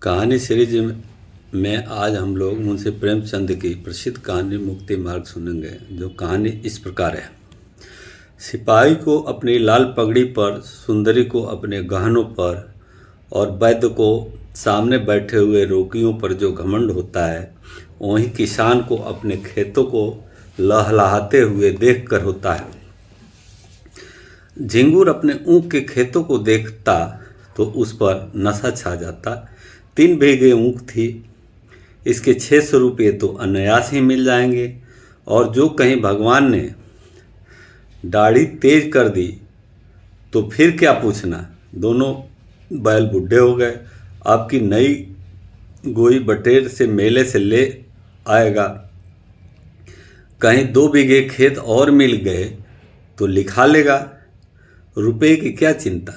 कहानी सीरीज में आज हम लोग मुंशी प्रेमचंद की प्रसिद्ध कहानी मुक्ति मार्ग सुनेंगे। जो कहानी इस प्रकार है। सिपाही को अपनी लाल पगड़ी पर, सुंदरी को अपने गहनों पर और वैद्य को सामने बैठे हुए रोगियों पर जो घमंड होता है, वहीं किसान को अपने खेतों को लहलहाते हुए देखकर होता है। झिंगुर अपने ऊँख के खेतों को देखता तो उस पर नशा छा जाता। 3 बीघे ऊँख थी, इसके 600 रुपये तो अनायास ही मिल जाएंगे। और जो कहीं भगवान ने दाढ़ी तेज कर दी तो फिर क्या पूछना। दोनों बैल बूढ़े हो गए। आपकी नई गोई बटेर से मेले से ले आएगा। कहीं 2 बीघे खेत और मिल गए तो लिखा लेगा। रुपये की क्या चिंता।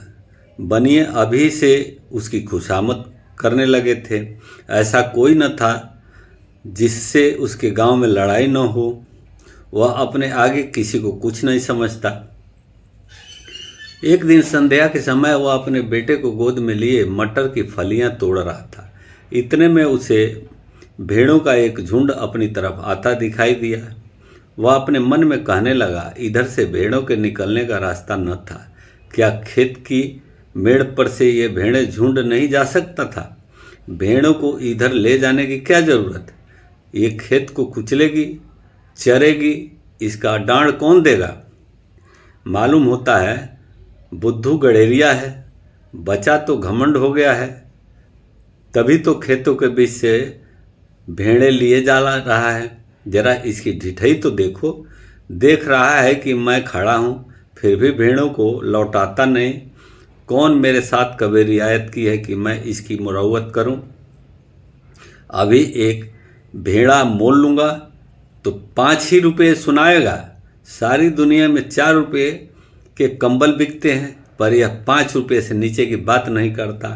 बनिए अभी से उसकी खुशामद करने लगे थे। ऐसा कोई न था जिससे उसके गांव में लड़ाई न हो। वह अपने आगे किसी को कुछ नहीं समझता। एक दिन संध्या के समय वह अपने बेटे को गोद में लिए मटर की फलियां तोड़ रहा था। इतने में उसे भेड़ों का एक झुंड अपनी तरफ आता दिखाई दिया। वह अपने मन में कहने लगा, इधर से भेड़ों के निकलने का रास्ता न था। क्या खेत की मेड़ पर से ये भेड़ें झुंड नहीं जा सकता था। भेड़ों को इधर ले जाने की क्या जरूरत। ये खेत को कुचलेगी, चरेगी, इसका डांड कौन देगा। मालूम होता है बुद्धू गड़ेरिया है, बचा तो घमंड हो गया है। तभी तो खेतों के बीच से भेड़ें लिए जा रहा है। जरा इसकी ढिठाई तो देखो। देख रहा है कि मैं खड़ा हूँ, फिर भी भेड़ों को लौटाता नहीं। कौन मेरे साथ कभी रियायत की है कि मैं इसकी मुरव्वत करूं। अभी एक भेड़ा मोल लूँगा तो 5 ही रुपये सुनाएगा। सारी दुनिया में 4 रुपये के कंबल बिकते हैं, पर यह 5 रुपये से नीचे की बात नहीं करता।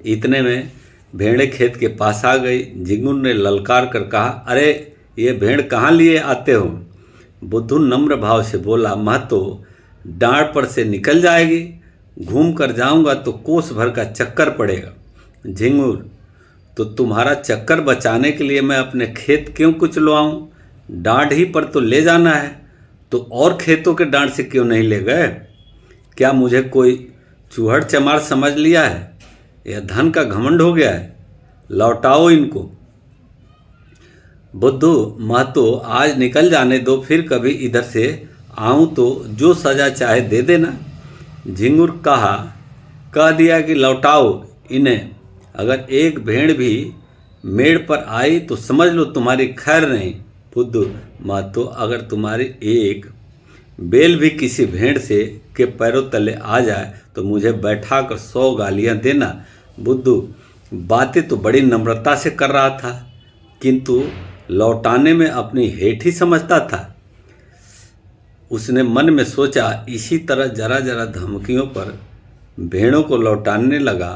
इतने में भेड़ें खेत के पास आ गई। झिंगुर ने ललकार कर कहा, अरे ये भेड़ कहाँ लिए आते हो। बुद्धू नम्र भाव से बोला, महतो डांड पर से निकल जाएगी। घूम कर जाऊंगा तो कोस भर का चक्कर पड़ेगा। झिंगुर, तो तुम्हारा चक्कर बचाने के लिए मैं अपने खेत क्यों कुचलवाऊं। डांड ही पर तो ले जाना है, तो और खेतों के डांड से क्यों नहीं ले गए। क्या मुझे कोई चूहड़ चमार समझ लिया है। यह धन का घमंड हो गया है। लौटाओ इनको। बुद्धू, महतो आज निकल जाने दो, फिर कभी इधर से आऊं तो जो सजा चाहे दे देना। झिंगुर कह दिया कि लौटाओ इन्हें। अगर एक भेड़ भी मेड़ पर आई तो समझ लो तुम्हारी खैर नहीं। बुद्धू, महतो अगर तुम्हारी एक बेल भी किसी भेड़ से के पैरों तले आ जाए तो मुझे बैठा कर 100 गालियां देना। बुद्धू बातें तो बड़ी नम्रता से कर रहा था, किंतु लौटाने में अपनी हेठ ही समझता था। उसने मन में सोचा, इसी तरह जरा जरा धमकियों पर भेड़ों को लौटाने लगा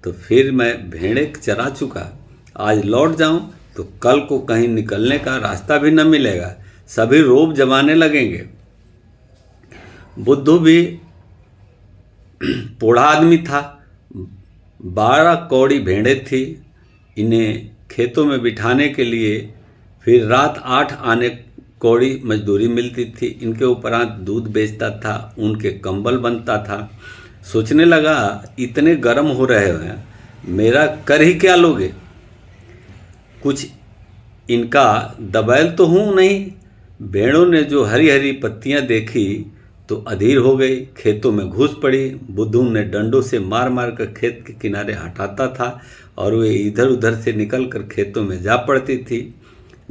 तो फिर मैं भेड़ें चरा चुका। आज लौट जाऊं तो कल को कहीं निकलने का रास्ता भी न मिलेगा। सभी रोब जमाने लगेंगे। बुद्धू भी बूढ़ा आदमी था। 12 कौड़ी भेड़ें थी। इन्हें खेतों में बिठाने के लिए फिर रात 8 आने कौड़ी मजदूरी मिलती थी। इनके उपरांत दूध बेचता था, उनके कंबल बनता था। सोचने लगा, इतने गर्म हो रहे हैं, मेरा कर ही क्या लोगे। कुछ इनका दबैल तो हूँ नहीं। भेड़ों ने जो हरी हरी पत्तियां देखी तो अधीर हो गई, खेतों में घुस पड़ी। बुद्धू ने डंडों से मार मार कर खेत के किनारे हटाता था और वे इधर उधर से निकल कर खेतों में जा पड़ती थी।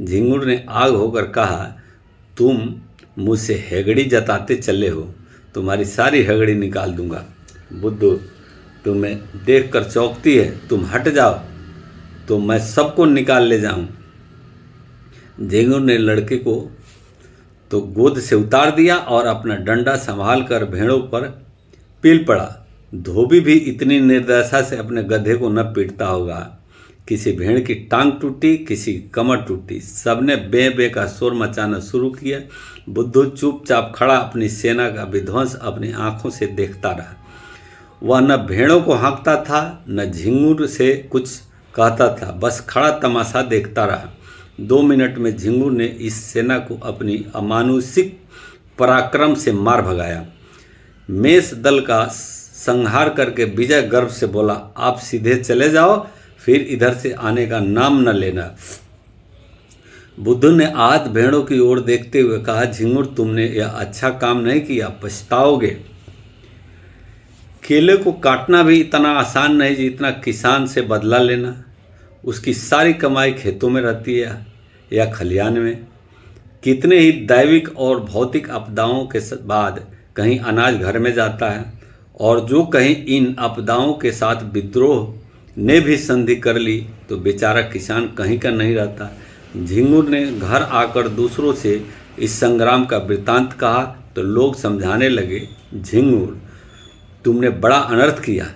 झिंगुर ने आग होकर कहा, तुम मुझसे हेगड़ी जताते चले हो, तुम्हारी सारी हेगड़ी निकाल दूंगा। बुद्धू, तुम्हें देखकर चौंकती है, तुम हट जाओ तो मैं सबको निकाल ले जाऊं। झिंगुर ने लड़के को तो गोद से उतार दिया और अपना डंडा संभाल कर भेड़ों पर पील पड़ा। धोबी भी इतनी निर्दशा से अपने गधे को न पीटता होगा। किसी भेड़ की टांग टूटी, किसी की कमर टूटी। सबने बे बे का शोर मचाना शुरू किया। बुद्धू चुपचाप खड़ा अपनी सेना का विध्वंस अपनी आंखों से देखता रहा। वह न भेड़ों को हाँकता था, न झिंगुर से कुछ कहता था, बस खड़ा तमाशा देखता रहा। 2 मिनट में झिंगुर ने इस सेना को अपनी अमानुषिक पराक्रम से मार भगाया। मेष दल का संहार करके विजय गर्व से बोला, आप सीधे चले जाओ, फिर इधर से आने का नाम न लेना। बुद्धू ने आहत भेड़ों की ओर देखते हुए कहा, झिंगुर तुमने यह अच्छा काम नहीं किया, पछताओगे। केले को काटना भी इतना आसान नहीं जितना किसान से बदला लेना। उसकी सारी कमाई खेतों में रहती है या खलिहान में। कितने ही दैविक और भौतिक आपदाओं के बाद कहीं अनाज घर में जाता है, और जो कहीं इन आपदाओं के साथ विद्रोह ने भी संधि कर ली तो बेचारा किसान कहीं का नहीं रहता। झिंगुर ने घर आकर दूसरों से इस संग्राम का वृत्तांत कहा तो लोग समझाने लगे, झिंगुर तुमने बड़ा अनर्थ किया,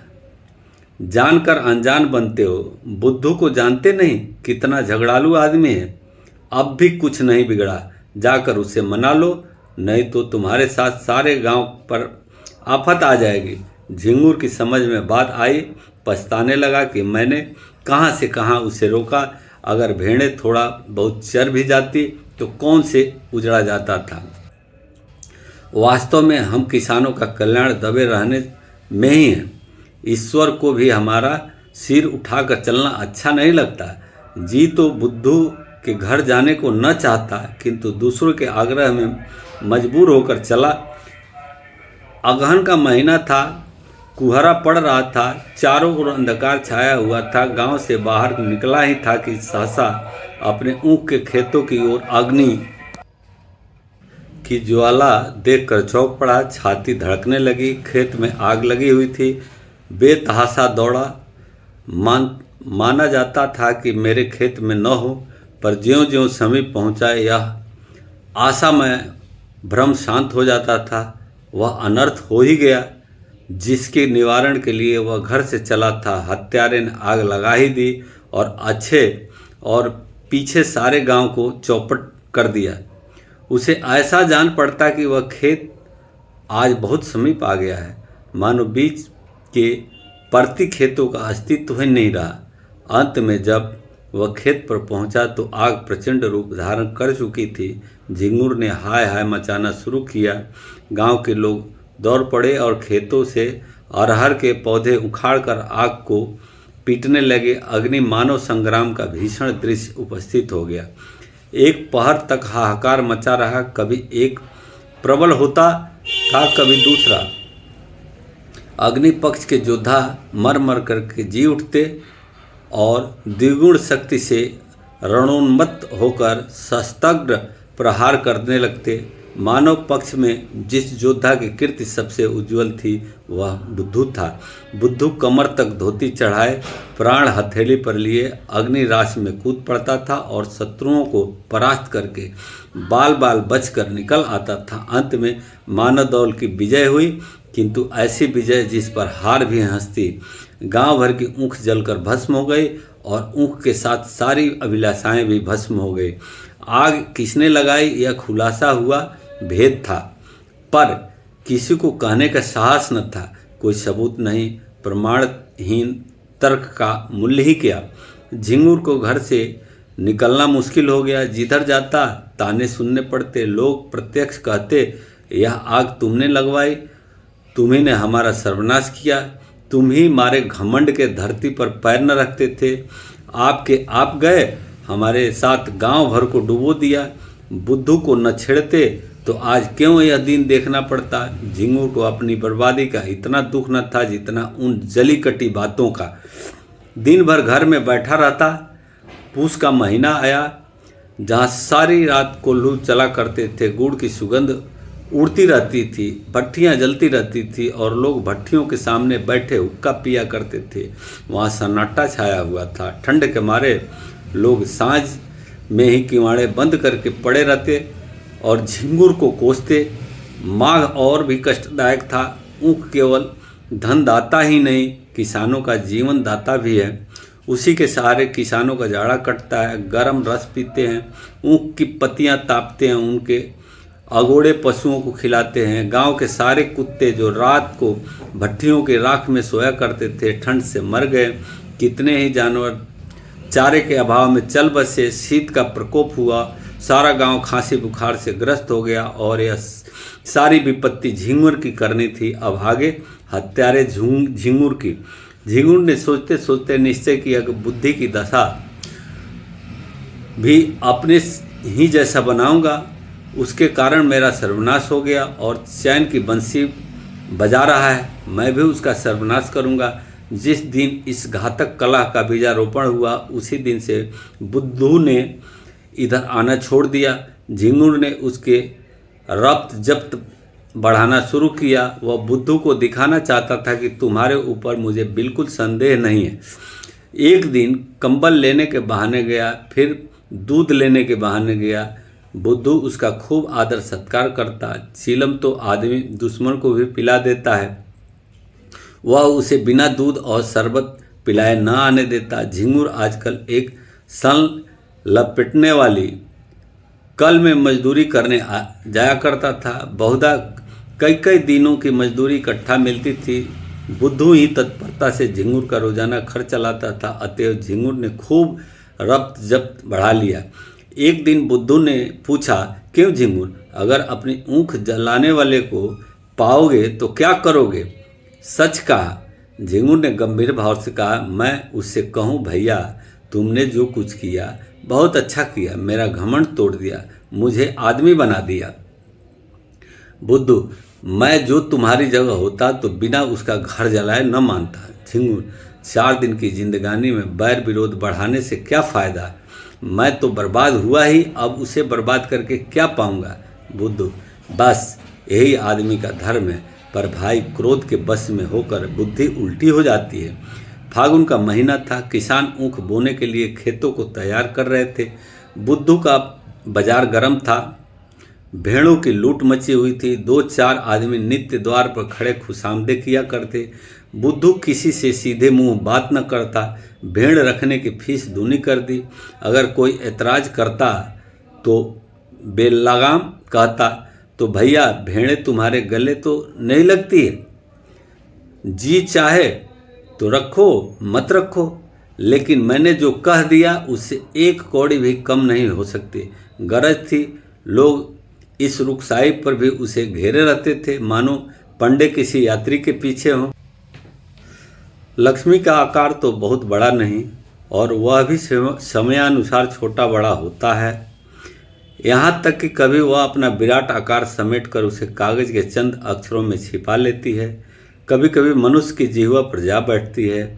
जानकर अनजान बनते हो। बुद्धू को जानते नहीं, कितना झगड़ालू आदमी है। अब भी कुछ नहीं बिगड़ा, जाकर उसे मना लो, नहीं तो तुम्हारे साथ सारे गांव पर आफत आ जाएगी। झिंगुर की समझ में बात आई, पछताने लगा कि मैंने कहाँ से कहाँ उसे रोका। अगर भेड़ें थोड़ा बहुत चर भी जाती तो कौन से उजड़ा जाता था। वास्तव में हम किसानों का कल्याण दबे रहने में ही है। ईश्वर को भी हमारा सिर उठाकर चलना अच्छा नहीं लगता। जी तो बुद्धू के घर जाने को न चाहता, किंतु दूसरों के आग्रह में मजबूर होकर चला। अगहन का महीना था, कुहरा पड़ रहा था, चारों ओर अंधकार छाया हुआ था। गांव से बाहर निकला ही था कि सहसा अपने ऊख के खेतों की ओर अग्नि की ज्वाला देखकर चौंक पड़ा। छाती धड़कने लगी, खेत में आग लगी हुई थी। बेतहाशा दौड़ा। माना जाता था कि मेरे खेत में न हो, पर ज्यों-ज्यों समीप पहुंचा यह आशा में भ्रम शांत हो जाता था। वह अनर्थ हो ही गया जिसके निवारण के लिए वह घर से चला था। हत्यारे ने आग लगा ही दी और अच्छे और पीछे सारे गांव को चौपट कर दिया। उसे ऐसा जान पड़ता कि वह खेत आज बहुत समीप आ गया है, मानो बीच के परती खेतों का अस्तित्व ही नहीं रहा। अंत में जब वह खेत पर पहुंचा तो आग प्रचंड रूप धारण कर चुकी थी। झिंगुर ने हाय हाय मचाना शुरू किया। गांव के लोग दौड़ पड़े और खेतों से अरहर के पौधे उखाड़कर आग को पीटने लगे। अग्नि मानव संग्राम का भीषण दृश्य उपस्थित हो गया। एक पहर तक हाहाकार मचा रहा। कभी एक प्रबल होता था, कभी दूसरा। अग्नि पक्ष के योद्धा मर मर करके जी उठते और द्विगुण शक्ति से रणोन्मत्त होकर शस्त्रग्र प्रहार करने लगते। मानव पक्ष में जिस योद्धा की कीर्ति सबसे उज्जवल थी वह बुद्धू था। बुद्धू कमर तक धोती चढ़ाए, प्राण हथेली पर लिए अग्नि राश में कूद पड़ता था और शत्रुओं को परास्त करके बाल बाल बचकर निकल आता था। अंत में मानव दौल की विजय हुई, किंतु ऐसी विजय जिस पर हार भी हंसती। गांव भर की ऊख जलकर भस्म हो गई और ऊख के साथ सारी अभिलाषाएं भी भस्म हो गई। आग किसने लगाई यह खुलासा हुआ भेद था, पर किसी को कहने का साहस न था। कोई सबूत नहीं, प्रमाणहीन तर्क का मूल्य ही क्या। झिंगुर को घर से निकलना मुश्किल हो गया। जिधर जाता ताने सुनने पड़ते। लोग प्रत्यक्ष कहते, यह आग तुमने लगवाई, तुम्ही ने हमारा सर्वनाश किया, तुम ही मारे घमंड के धरती पर पैर न रखते थे, आप गए, हमारे साथ गांव भर को डुबो दिया। बुद्धू को न छेड़ते तो आज क्यों यह दिन देखना पड़ता। झिंगुर को अपनी बर्बादी का इतना दुख न था जितना उन जली कटी बातों का। दिन भर घर में बैठा रहता। पूस का महीना आया, जहाँ सारी रात कोल्हू चला करते थे। गुड़ की सुगंध उड़ती रहती थी, भट्टियाँ जलती रहती थी और लोग भट्टियों के सामने बैठे हुक्का पिया करते थे। वहाँ सन्नाटा छाया हुआ था। ठंड के मारे लोग सांझ में ही किवाड़े बंद करके पड़े रहते और झिंगुर को कोसते। माघ और भी कष्टदायक था। ऊख केवल धनदाता ही नहीं, किसानों का जीवन दाता भी है। उसी के सहारे किसानों का जाड़ा कटता है। गर्म रस पीते हैं, ऊख की पत्तियां तापते हैं, उनके अगोड़े पशुओं को खिलाते हैं। गांव के सारे कुत्ते जो रात को भट्टियों के राख में सोया करते थे ठंड से मर गए। कितने ही जानवर चारे के अभाव में चल बसे, शीत का प्रकोप हुआ, सारा गांव खांसी बुखार से ग्रस्त हो गया और यह सारी विपत्ति झिंगुर की करनी थी। अब आगे हत्यारे झिंगुर की। झिंगुर ने सोचते सोचते निश्चय किया कि बुद्धि की दशा भी अपने ही जैसा बनाऊंगा, उसके कारण मेरा सर्वनाश हो गया और चैन की बंसी बजा रहा है, मैं भी उसका सर्वनाश करूंगा। जिस दिन इस घातक कलह का बीजारोपण हुआ उसी दिन से बुद्धू ने इधर आना छोड़ दिया। झिंगुर ने उसके रफ्त जब्त बढ़ाना शुरू किया। वह बुद्धू को दिखाना चाहता था कि तुम्हारे ऊपर मुझे बिल्कुल संदेह नहीं है। एक दिन कंबल लेने के बहाने गया, फिर दूध लेने के बहाने गया। बुद्धू उसका खूब आदर सत्कार करता। चीलम तो आदमी दुश्मन को भी पिला देता है, वह उसे बिना दूध और शरबत पिलाए न आने देता। झिंगुर आजकल एक सन लपेटने वाली कल में मजदूरी करने जाया करता था। बहुधा कई कई दिनों की मजदूरी इकट्ठा मिलती थी। बुद्धू ही तत्परता से झिंगुर का रोजाना खर्च चलाता था, अतएव झिंगुर ने खूब रफ्त जब्त बढ़ा लिया। एक दिन बुद्धू ने पूछा, क्यों झिंगुर, अगर अपनी ऊँख जलाने वाले को पाओगे तो क्या करोगे? सच कहा। झिंगुर ने गंभीर भाव से कहा, मैं उससे कहूँ, भैया तुमने जो कुछ किया बहुत अच्छा किया, मेरा घमंड तोड़ दिया, मुझे आदमी बना दिया। बुद्धू, मैं जो तुम्हारी जगह होता तो बिना उसका घर जलाए न मानता। झिंगुर, 4 दिन की जिंदगानी में बैर विरोध बढ़ाने से क्या फ़ायदा? मैं तो बर्बाद हुआ ही, अब उसे बर्बाद करके क्या पाऊंगा? बुद्धू, बस यही आदमी का धर्म है। पर भाई, क्रोध के बस में होकर बुद्धि उल्टी हो जाती है। फागुन का महीना था, किसान ऊख बोने के लिए खेतों को तैयार कर रहे थे। बुद्धू का बाजार गर्म था, भेड़ों की लूट मची हुई थी। 2-4 आदमी नित्य द्वार पर खड़े खुशामदे किया करते। बुद्धू किसी से सीधे मुंह बात न करता। भेड़ रखने की फीस दूनी कर दी। अगर कोई ऐतराज करता तो बेलगाम कहता, तो भैया भेड़ें तुम्हारे गले तो नहीं लगती है, जी चाहे तो रखो मत रखो, लेकिन मैंने जो कह दिया उससे 1 कौड़ी भी कम नहीं हो सकती। गरज थी। लोग इस रुखसाई पर भी उसे घेरे रहते थे, मानो पंडे किसी यात्री के पीछे हों। लक्ष्मी का आकार तो बहुत बड़ा नहीं और वह भी समयानुसार छोटा बड़ा होता है। यहाँ तक कि कभी वह अपना विराट आकार समेटकर उसे कागज के चंद अक्षरों में छिपा लेती है। कभी कभी मनुष्य की जिह्वा पर जा बैठती है।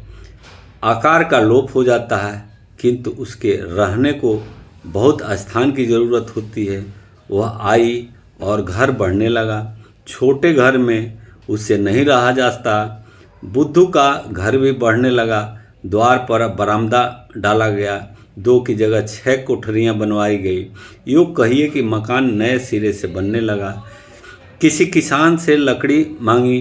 आकार का लोप हो जाता है, किंतु उसके रहने को बहुत स्थान की ज़रूरत होती है। वह आई और घर बढ़ने लगा। छोटे घर में उससे नहीं रहा जाता। बुद्धू का घर भी बढ़ने लगा। द्वार पर बरामदा डाला गया। 2 की जगह 6 कोठरियाँ बनवाई गई। यूँ कहिए कि मकान नए सिरे से बनने लगा। किसी किसान से लकड़ी मांगी,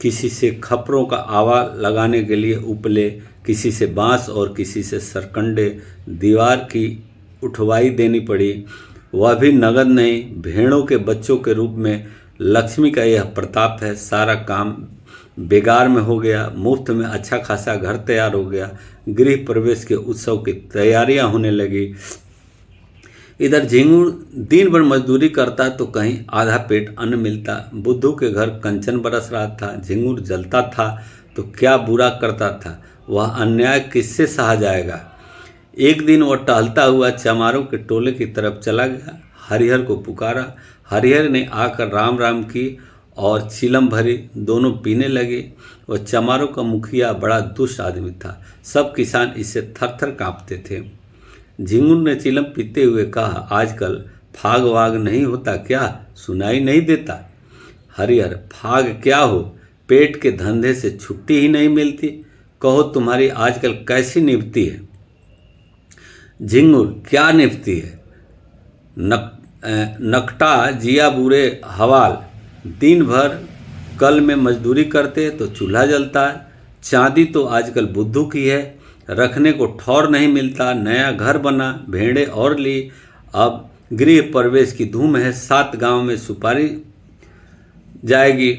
किसी से खपरों का आवा लगाने के लिए उपले, किसी से बांस और किसी से सरकंडे। दीवार की उठवाई देनी पड़ी, वह भी नगद नहीं, भेड़ों के बच्चों के रूप में। लक्ष्मी का यह प्रताप है। सारा काम बेगार में हो गया। मुफ्त में अच्छा खासा घर तैयार हो गया। गृह प्रवेश के उत्सव की तैयारियां होने लगी। इधर झिंगुर दिन भर मजदूरी करता तो कहीं आधा पेट अन्न मिलता। बुद्धू के घर कंचन बरस रहा था। झिंगुर जलता था तो क्या बुरा करता था, वह अन्याय किससे सहा जाएगा। एक दिन वह टहलता हुआ चमारों के टोले की तरफ चला गया। हरिहर को पुकारा। हरिहर ने आकर राम राम की और चिलम भरी। दोनों पीने लगे। वह चमारों का मुखिया बड़ा दुष्ट आदमी था। सब किसान इससे थर थर काँपते थे। झिंगुर ने चिलम पीते हुए कहा, आजकल फाग वाग नहीं होता क्या, सुनाई नहीं देता? हरिहर, फाग क्या हो, पेट के धंधे से छुट्टी ही नहीं मिलती। कहो तुम्हारी आजकल कैसी निपती है? झिंगुर, क्या निपती है? नकटा जिया बुरे हवाल। दिन भर कल में मजदूरी करते तो चूल्हा जलता है। चांदी तो आजकल बुद्धू की है, रखने को ठौर नहीं मिलता। नया घर बना, भेड़ें और ली, अब गृह प्रवेश की धूम है। 7 गांव में सुपारी जाएगी।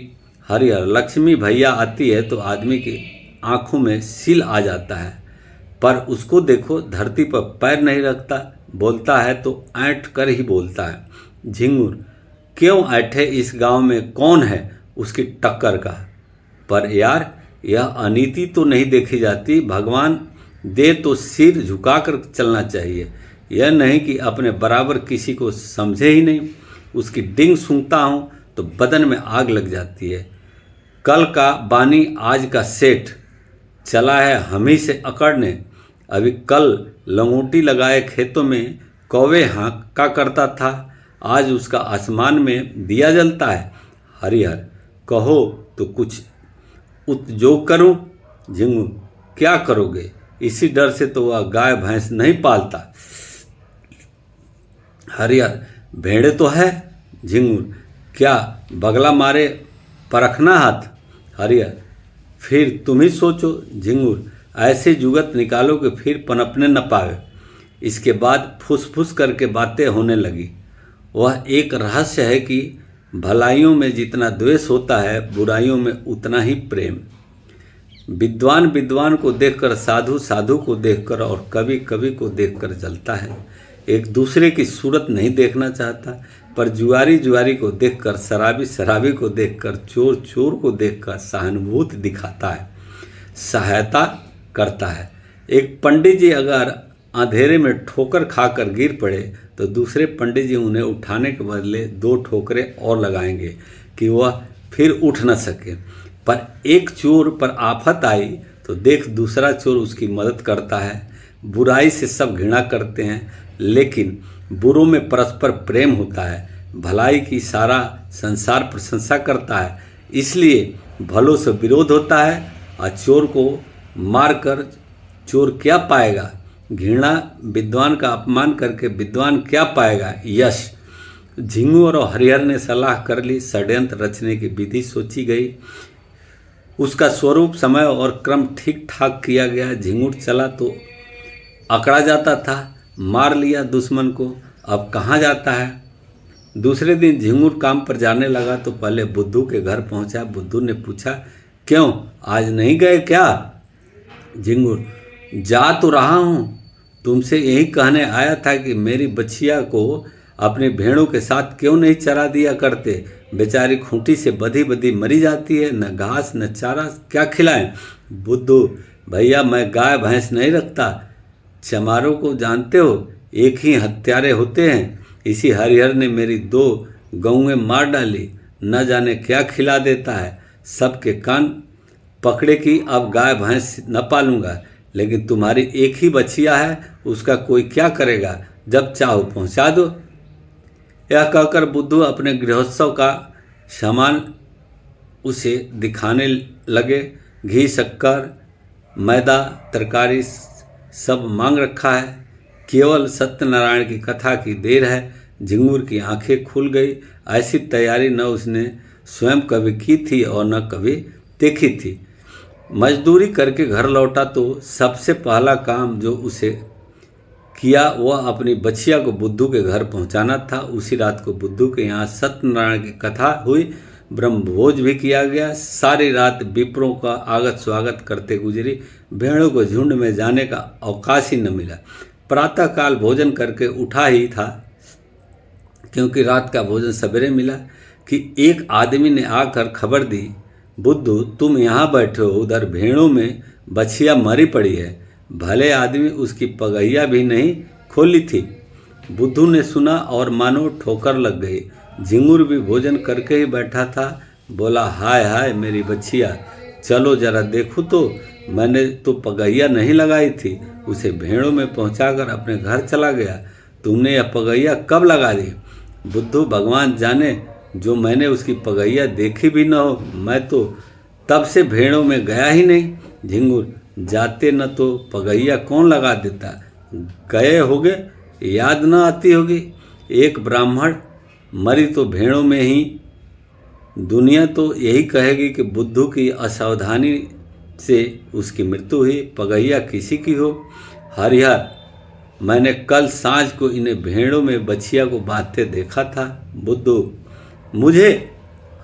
हरिहर, लक्ष्मी भैया आती है तो आदमी की आंखों में सिल आ जाता है। पर उसको देखो, धरती पर पैर नहीं रखता, बोलता है तो ऐंठ कर ही बोलता है। झिंगुर, क्यों ऐठे, इस गांव में कौन है उसकी टक्कर का? पर यार, यह अनीति तो नहीं देखी जाती। भगवान दे तो सिर झुकाकर चलना चाहिए, यह नहीं कि अपने बराबर किसी को समझे ही नहीं। उसकी डिंग सूंघता हूँ तो बदन में आग लग जाती है। कल का बानी आज का सेठ चला है हम ही से अकड़ने। अभी कल लंगोटी लगाए खेतों में कौवे हाँका करता था, आज उसका आसमान में दिया जलता है। हरिहर, कहो तो कुछ उद्योग करूं? झिंगुर, क्या करोगे? इसी डर से तो वह गाय भैंस नहीं पालता। हरिहर, भेड़े तो है। झिंगुर, क्या बगला मारे परखना हाथ? हरिहर, फिर तुम ही सोचो। झिंगुर, ऐसे जुगत निकालो कि फिर पनपने न पावे। इसके बाद फुसफुस करके बातें होने लगी। वह एक रहस्य है कि भलाइयों में जितना द्वेष होता है, बुराइयों में उतना ही प्रेम। विद्वान विद्वान को देखकर, साधु साधु को देखकर और कवि कवि को देखकर जलता है। एक दूसरे की सूरत नहीं देखना चाहता, पर जुआरी जुआरी को देखकर, शराबी शराबी को देखकर, चोर चोर को देखकर सहानुभूति दिखाता है, सहायता करता है। एक पंडित जी अगर अंधेरे में ठोकर खाकर गिर पड़े तो दूसरे पंडित जी उन्हें उठाने के बदले 2 ठोकरें और लगाएंगे कि वह फिर उठ न सके। पर एक चोर पर आफत आई तो देख दूसरा चोर उसकी मदद करता है। बुराई से सब घृणा करते हैं, लेकिन बुरों में परस्पर प्रेम होता है। भलाई की सारा संसार प्रशंसा करता है, इसलिए भलों से विरोध होता है। और चोर को मारकर चोर क्या पाएगा? घृणा। विद्वान का अपमान करके विद्वान क्या पाएगा? यश। झिंगुर और हरिहर ने सलाह कर ली, षड्यंत्र रचने की विधि सोची गई, उसका स्वरूप, समय और क्रम ठीक ठाक किया गया। झिंगुर चला तो अकड़ा जाता था, मार लिया दुश्मन को, अब कहाँ जाता है। दूसरे दिन झिंगुर काम पर जाने लगा तो पहले बुद्धू के घर पहुंचा। बुद्धू ने पूछा, क्यों आज नहीं गए क्या? झिंगुर, जा तो रहा हूँ, तुमसे यही कहने आया था कि मेरी बछिया को अपने भेड़ों के साथ क्यों नहीं चरा दिया करते। बेचारी खूंटी से बधी बधी मरी जाती है, न घास न चारा, क्या खिलाएं? बुद्धू, भैया मैं गाय भैंस नहीं रखता, चमारों को जानते हो, एक ही हत्यारे होते हैं। इसी हरिहर ने मेरी 2 गौएं मार डाली, न जाने क्या खिला देता है। सबके कान पकड़े कि अब गाय भैंस न पालूंगा, लेकिन तुम्हारी एक ही बछिया है, उसका कोई क्या करेगा? जब चाहो पहुंचा दो। यह कहकर बुद्धू अपने गृहोत्सव का सामान उसे दिखाने लगे। घी, शक्कर, मैदा, तरकारी सब मांग रखा है, केवल सत्यनारायण की कथा की देर है। झिंगुर की आंखें खुल गई। ऐसी तैयारी न उसने स्वयं कभी की थी और न कभी देखी थी। मजदूरी करके घर लौटा तो सबसे पहला काम जो उसे किया वह अपनी बछिया को बुद्धू के घर पहुंचाना था। उसी रात को बुद्धू के यहाँ सत्यनारायण की कथा हुई, ब्रह्मभोज भी किया गया। सारी रात विप्रों का आगत स्वागत करते गुजरी। भेड़ों को झुंड में जाने का अवकाश ही न मिला। प्रातःकाल भोजन करके उठा ही था, क्योंकि रात का भोजन सवेरे मिला, कि एक आदमी ने आकर खबर दी, बुद्धू तुम यहाँ बैठे हो, उधर भेड़ों में बछिया मरी पड़ी है। भले आदमी उसकी पगैया भी नहीं खोली थी। बुद्धू ने सुना और मानो ठोकर लग गई। झिंगुर भी भोजन करके ही बैठा था, बोला, हाय हाय मेरी बछिया, चलो जरा देखो तो, मैंने तो पगैया नहीं लगाई थी। उसे भेड़ों में पहुंचाकर अपने घर चला गया। तुमने यह पगैया कब लगा दी? बुद्धू, भगवान जाने, जो मैंने उसकी पगैया देखी भी न हो, मैं तो तब से भेड़ों में गया ही नहीं। झिंगुर, जाते न तो पगैया कौन लगा देता? गए होगे, याद न आती होगी। एक ब्राह्मण मरी तो भेड़ों में ही, दुनिया तो यही कहेगी कि बुद्धू की असावधानी से उसकी मृत्यु हुई, पगैया किसी की हो। हरिहर, मैंने कल सांझ को इन्हें भेड़ों में बछिया को बांधते देखा था। बुद्धू, मुझे?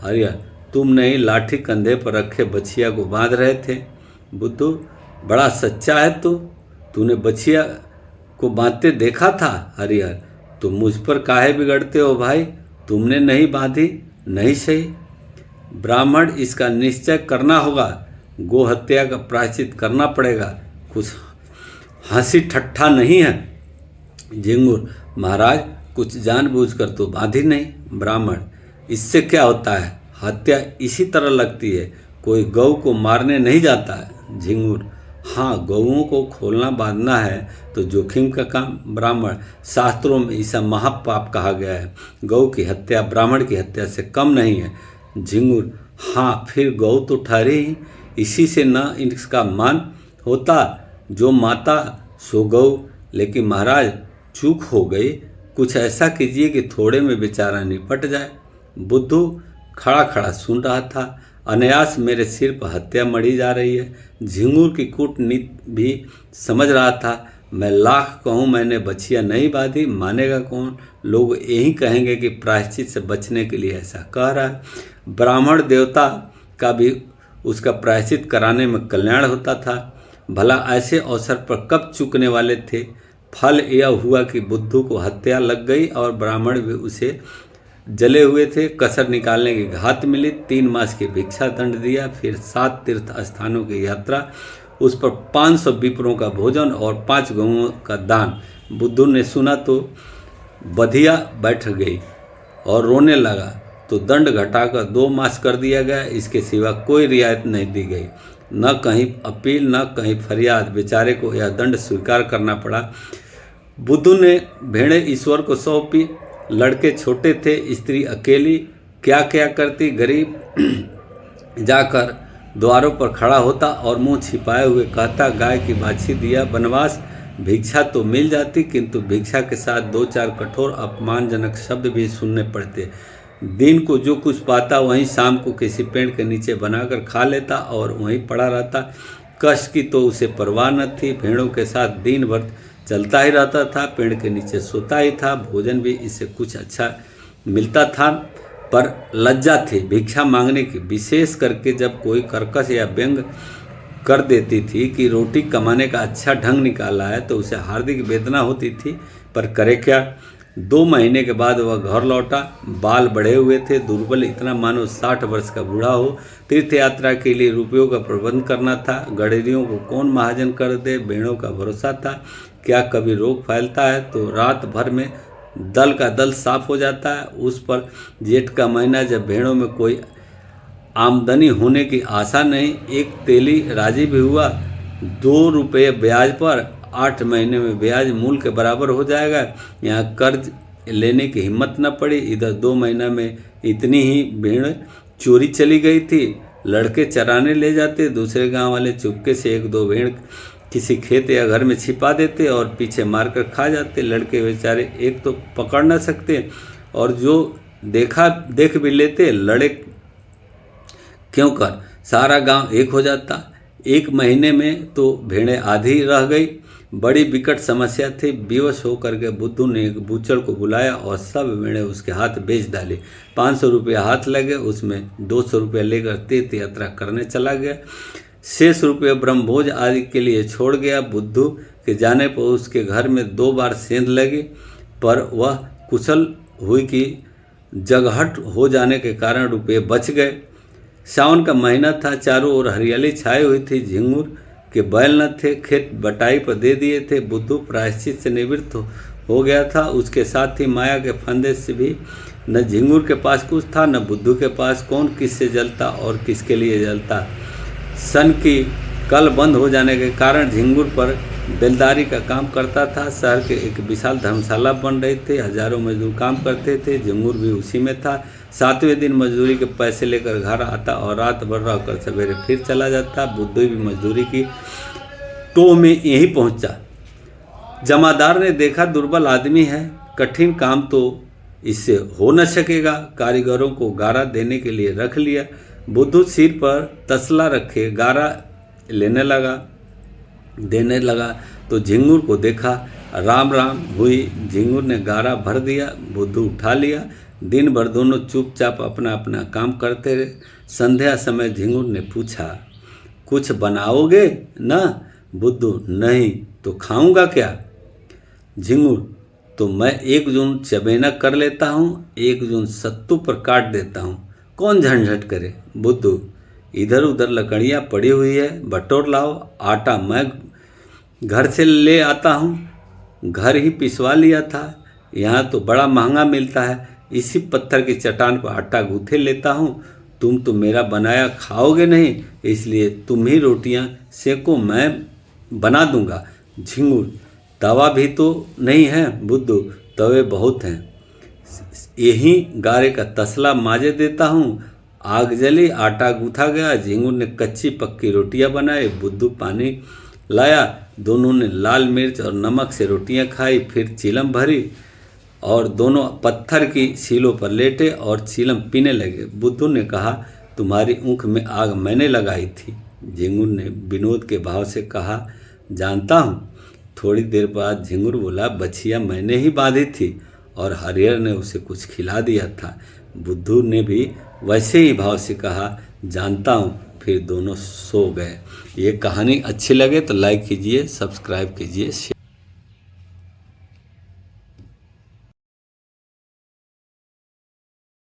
हरिहर, तुम नहीं, लाठी कंधे पर रखे बछिया को बांध रहे थे। बुद्धू, बड़ा सच्चा है तू तूने बछिया को बांधते देखा था? हरिहर, तुम मुझ पर काहे बिगड़ते हो भाई? तुमने नहीं बांधी? नहीं सही। ब्राह्मण, इसका निश्चय करना होगा, गो हत्या का प्रायश्चित करना पड़ेगा, कुछ हंसी ठट्ठा नहीं है। झिंगुर, महाराज कुछ जानबूझकर तो बांधी नहीं। ब्राह्मण, इससे क्या होता है? हत्या इसी तरह लगती है, कोई गऊ को मारने नहीं जाता है। झिंगुर, हाँ, गऊओं को खोलना बांधना है तो जोखिम का काम। ब्राह्मण, शास्त्रों में ऐसा महापाप कहा गया है, गऊ की हत्या ब्राह्मण की हत्या से कम नहीं है। झिंगुर, हाँ, फिर गऊ तो ठहरी ही, इसी से न इसका मान होता, जो माता सो गऊ। लेकिन महाराज चूक हो गई, कुछ ऐसा कीजिए कि थोड़े में बेचारा निपट जाए। बुद्धू खड़ा खड़ा सुन रहा था। अनायास मेरे सिर पर हत्या मढ़ी जा रही है। झिंगुर की कूटनीति भी समझ रहा था। मैं लाख कहूँ मैंने बछिया नहीं बांधी, मानेगा कौन? लोग यही कहेंगे कि प्रायश्चित से बचने के लिए ऐसा कह रहा है। ब्राह्मण देवता का भी उसका प्रायश्चित कराने में कल्याण होता था। भला ऐसे अवसर पर कब चूकने वाले थे? फल यह हुआ कि बुद्धू को हत्या लग गई और ब्राह्मण भी उसे जले हुए थे। कसर निकालने की घात मिली। 3 मास की भिक्षा दंड दिया, फिर 7 तीर्थ स्थानों की यात्रा, उस पर 500 विप्रों का भोजन और 5 गऊओं का दान। बुद्धू ने सुना तो बधिया बैठ गई और रोने लगा, तो दंड घटाकर 2 मास कर दिया गया। इसके सिवा कोई रियायत नहीं दी गई, न कहीं अपील न कहीं फरियाद। बेचारे को यह दंड स्वीकार करना पड़ा। बुद्धू ने भेड़ें ईश्वर को सौंपी। लड़के छोटे थे, स्त्री अकेली, क्या क्या करती। गरीब जाकर द्वारों पर खड़ा होता और मुंह छिपाए हुए कहता, गाय की बाछी दिया बनवास। भिक्षा तो मिल जाती, किंतु भिक्षा के साथ 2-4 कठोर अपमानजनक शब्द भी सुनने पड़ते। दिन को जो कुछ पाता वहीं शाम को किसी पेड़ के नीचे बनाकर खा लेता और वहीं पड़ा रहता। कष्ट की तो उसे परवाह न थी। भेड़ों के साथ दिन भर चलता ही रहता था, पेड़ के नीचे सोता ही था। भोजन भी इससे कुछ अच्छा मिलता था, पर लज्जा थी भिक्षा मांगने की, विशेष करके जब कोई कर्कश या व्यंग कर देती थी कि रोटी कमाने का अच्छा ढंग निकाला है, तो उसे हार्दिक वेदना होती थी, पर करे क्या। 2 महीने के बाद वह घर लौटा। बाल बढ़े हुए थे, दुर्बल इतना मानो 60 वर्ष का बूढ़ा हो। तीर्थ यात्रा के लिए रुपयों का प्रबंध करना था। गडेरियों को कौन महाजन कर दे, भेड़ों का भरोसा था। क्या कभी रोग फैलता है तो रात भर में दल का दल साफ हो जाता है। उस पर जेठ का महीना, जब भेड़ों में कोई आमदनी होने की आशा नहीं, एक तेली राजी भी हुआ। 2 रुपये ब्याज पर 8 महीने में ब्याज मूल के बराबर हो जाएगा। यहाँ कर्ज लेने की हिम्मत न पड़ी। इधर 2 महीना में इतनी ही भेड़ चोरी चली गई थी। लड़के चराने ले जाते, दूसरे गांव वाले चुपके से 1-2 भेड़ किसी खेत या घर में छिपा देते और पीछे मारकर खा जाते। लड़के बेचारे एक तो पकड़ न सकते और जो देख भी लेते, लड़े क्यों कर सारा गांव एक हो जाता। 1 महीने में तो भेड़ें आधी रह गई। बड़ी विकट समस्या थी। विवश होकर के बुद्धू ने एक बूचड़ को बुलाया और सब भेड़ें उसके हाथ बेच डाली। 500 रुपये हाथ लगे, उसमें 200 रुपये लेकर तीर्थ यात्रा करने चला गया। शेष रुपये ब्रह्मभोज आदि के लिए छोड़ गया। बुद्धू के जाने पर उसके घर में 2 बार सेंध लगी, पर वह कुशल हुई कि जगहट हो जाने के कारण रुपये बच गए। सावन का महीना था, चारों ओर हरियाली छाई हुई थी। झिंगुर के बैल न थे, खेत बटाई पर दे दिए थे। बुद्धू प्रायश्चित से निवृत्त हो गया था। उसके साथ ही माया के फंदे से भी न झिंगुर के पास कुछ था न बुद्धू के पास। कौन किससे जलता और किसके लिए जलता। सन की कल बंद हो जाने के कारण झिंगुर पर बेलदारी का काम करता था। शहर के एक विशाल धर्मशाला बन रही थी, हजारों मजदूर काम करते थे। झिंगुर भी उसी में था। 7वें दिन मजदूरी के पैसे लेकर घर आता और रात भर रहकर सवेरे फिर चला जाता। बुद्धू भी मजदूरी की टोह में यहीं पहुंचा। जमादार ने देखा दुर्बल आदमी है, कठिन काम तो इससे हो न सकेगा। कारीगरों को गारा देने के लिए रख लिया। बुद्धू सिर पर तसला रखे गारा देने लगा तो झिंगुर को देखा। राम राम हुई। झिंगुर ने गारा भर दिया, बुद्धू उठा लिया। दिन भर दोनों चुपचाप अपना अपना काम करते रहे। संध्या समय झिंगुर ने पूछा, कुछ बनाओगे ना? बुद्धू, नहीं तो खाऊंगा क्या? झिंगुर, तो मैं एक जून चबेना कर लेता हूँ, एक जून सत्तू पर काट देता हूँ, कौन झंझट करे? बुद्धू, इधर उधर लकड़ियाँ पड़ी हुई है, बटोर लाओ, आटा मैं घर से ले आता हूँ, घर ही पिसवा लिया था, यहाँ तो बड़ा महंगा मिलता है, इसी पत्थर की चट्टान पर आटा गूँथे लेता हूँ। तुम तो मेरा बनाया खाओगे नहीं, इसलिए तुम ही रोटियाँ सेको, मैं बना दूंगा। झिंगुर, तवा भी तो नहीं है। बुद्धू, तवे बहुत हैं, यही गारे का तसला माजे देता हूँ। आग जली, आटा गूँथा गया, झिंगुर ने कच्ची पक्की रोटियां बनाई, बुद्धू पानी लाया, दोनों ने लाल मिर्च और नमक से रोटियां खाई, फिर चीलम भरी और दोनों पत्थर की सीलों पर लेटे और चीलम पीने लगे। बुद्धू ने कहा, तुम्हारी ऊँख में आग मैंने लगाई थी। झिंगुर ने विनोद के भाव से कहा, जानता हूँ। थोड़ी देर बाद झिंगुर बोला, बछिया मैंने ही बांधी थी और हरिहर ने उसे कुछ खिला दिया था। बुद्धू ने भी वैसे ही भाव से कहा, जानता हूँ। फिर दोनों सो गए। ये कहानी अच्छी लगे तो लाइक कीजिए, सब्सक्राइब कीजिए।